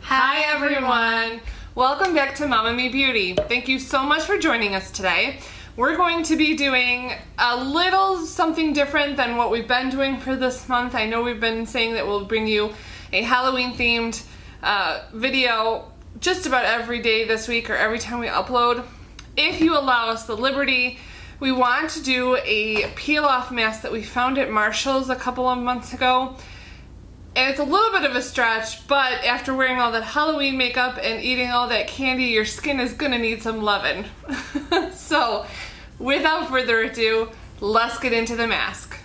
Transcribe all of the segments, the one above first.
Hi everyone! Welcome back to MomNMeBeauty. Thank you so much for joining us today. We're going to be doing a little something different than what we've been doing for this month. I know we've been saying that we'll bring you a Halloween themed video just about every day this week or every time we upload. If you allow us the liberty, we want to do a peel off mask that we found at Marshall's a couple of months ago. And it's a little bit of a stretch, but after wearing all that Halloween makeup and eating all that candy, your skin is gonna need some lovin'. So, without further ado, let's get into the mask.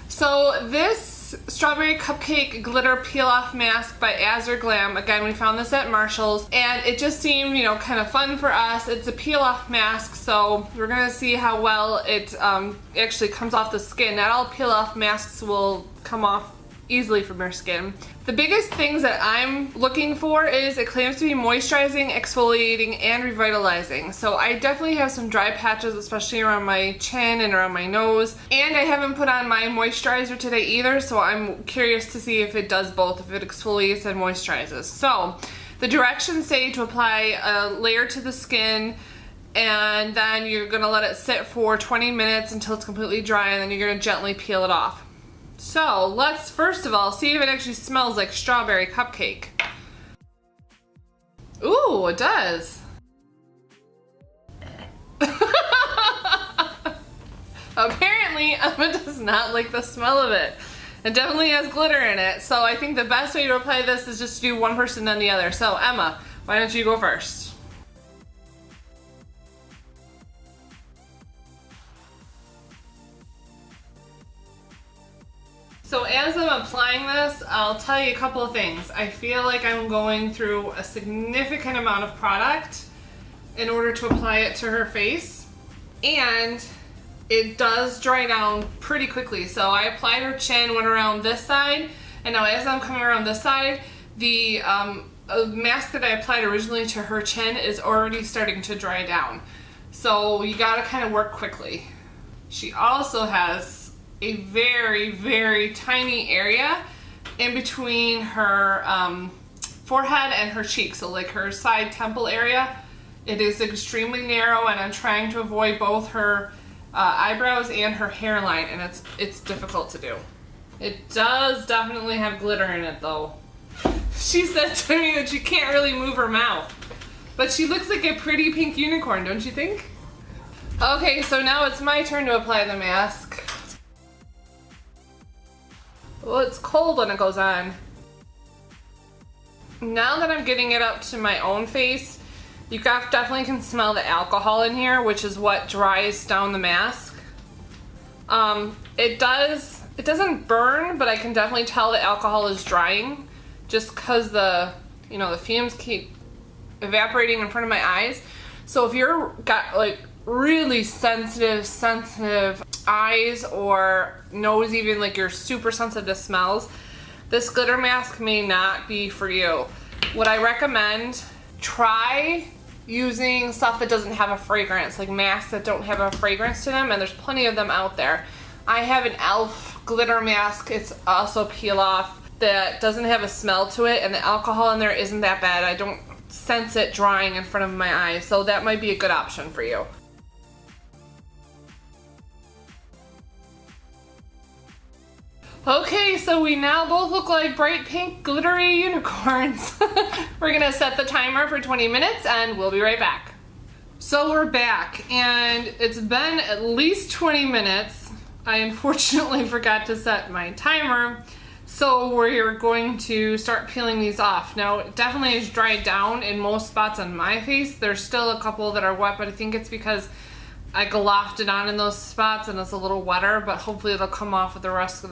So this Strawberry Cupcake Glitter Peel Off Mask by Azure Glam, again, we found this at Marshall's, and it just seemed, you know, kind of fun for us. It's a peel off mask, so we're gonna see how well it actually comes off the skin. Not all peel off masks will come off easily from your skin. The biggest things that I'm looking for is it claims to be moisturizing, exfoliating, and revitalizing. So I definitely have some dry patches, especially around my chin and around my nose. And I haven't put on my moisturizer today either, so I'm curious to see if it does both, if it exfoliates and moisturizes. So the directions say to apply a layer to the skin, and then you're gonna let it sit for 20 minutes until it's completely dry, and then you're gonna gently peel it off. So let's first of all see if it actually smells like strawberry cupcake. Ooh, it does. Apparently Emma does not like the smell of it. It definitely has glitter in it, so I think the best way to apply this is just to do one person then the other. So Emma, why don't you go first? So as I'm applying this, I'll tell you a couple of things. I feel like I'm going through a significant amount of product in order to apply it to her face. And it does dry down pretty quickly. So I applied her chin, went around this side, and now as I'm coming around this side, the mask that I applied originally to her chin is already starting to dry down. So you gotta kind of work quickly. She also has a very, very tiny area in between her forehead and her cheek, so like her side temple area. It is extremely narrow, and I'm trying to avoid both her eyebrows and her hairline, and it's difficult to do. It does definitely have glitter in it though. She said to me that she can't really move her mouth, but she looks like a pretty pink unicorn, don't you think? Okay, so now it's my turn to apply the mask. Well, it's cold when it goes on. Now that I'm getting it up to my own face, you definitely can smell the alcohol in here, which is what dries down the mask. It doesn't burn, but I can definitely tell the alcohol is drying just because the fumes keep evaporating in front of my eyes. So if you're got like really sensitive eyes or nose, even like you're super sensitive to smells, this glitter mask may not be for you. What I recommend, try using stuff that doesn't have a fragrance, like masks that don't have a fragrance to them, and there's plenty of them out there. I have an e.l.f. glitter mask, it's also peel off, that doesn't have a smell to it, and the alcohol in there isn't that bad. I don't sense it drying in front of my eyes, so that might be a good option for you. Okay, so we now both look like bright pink glittery unicorns. We're gonna set the timer for 20 minutes and we'll be right back. So we're back, and it's been at least 20 minutes. I unfortunately forgot to set my timer, so we're going to start peeling these off. Now, it definitely is dried down in most spots on my face. There's still a couple that are wet, but I think it's because I glossed it on in those spots and it's a little wetter, but hopefully it'll come off with the rest of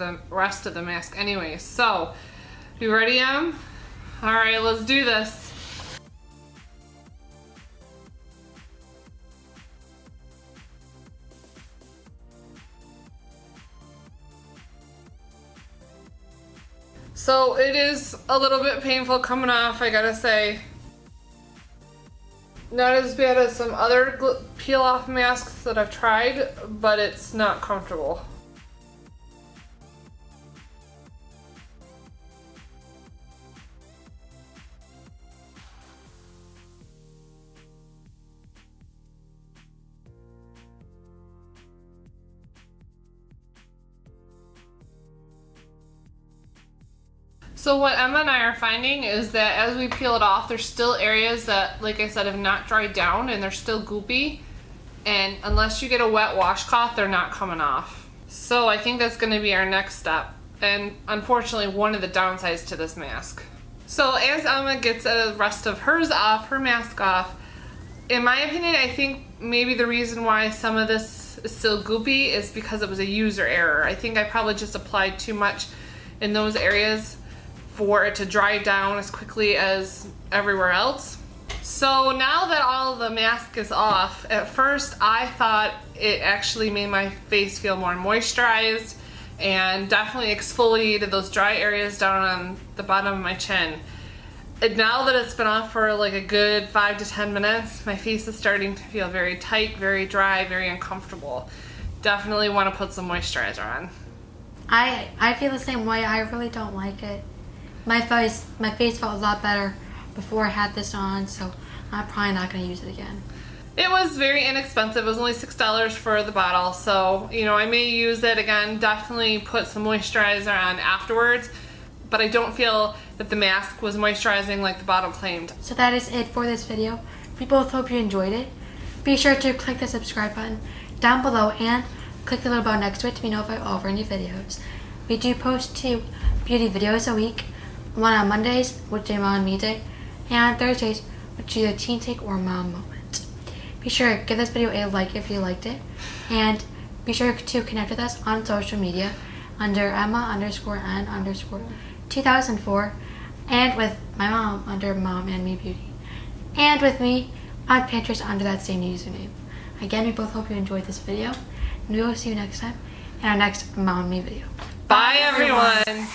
the mask anyway. So, you ready, Em? All right, let's do this. So it is a little bit painful coming off, I gotta say. Not as bad as some other peel off masks that I've tried, but it's not comfortable. So what Emma and I are finding is that as we peel it off, there's still areas that, like I said, have not dried down and they're still goopy. And unless you get a wet washcloth, they're not coming off. So I think that's going to be our next step. And unfortunately, one of the downsides to this mask. So as Emma gets the rest of hers off, her mask off, in my opinion, I think maybe the reason why some of this is still goopy is because it was a user error. I think I probably just applied too much in those areas for it to dry down as quickly as everywhere else. So now that all the mask is off, at first I thought it actually made my face feel more moisturized and definitely exfoliated those dry areas down on the bottom of my chin. And now that it's been off for like a good 5 to 10 minutes, my face is starting to feel very tight, very dry, very uncomfortable. Definitely want to put some moisturizer on. I feel the same way. I really don't like it. My face felt a lot better before I had this on, so I'm probably not going to use it again. It was very inexpensive. It was only $6 for the bottle, so you know, I may use it again. Definitely put some moisturizer on afterwards, but I don't feel that the mask was moisturizing like the bottle claimed. So that is it for this video. We both hope you enjoyed it. Be sure to click the subscribe button down below and click the little bell next to it to be notified of all of our new videos. We do post 2 beauty videos a week, one on Mondays, which is Mom and Me Day, and on Thursdays, which is either Teen Take or Mom Moment. Be sure to give this video a like if you liked it, and be sure to connect with us on social media under Emma_N_2004, and with my mom under MomNMeBeauty, and with me on Pinterest under that same username. Again, we both hope you enjoyed this video, and we will see you next time in our next Mom and Me video. Bye everyone!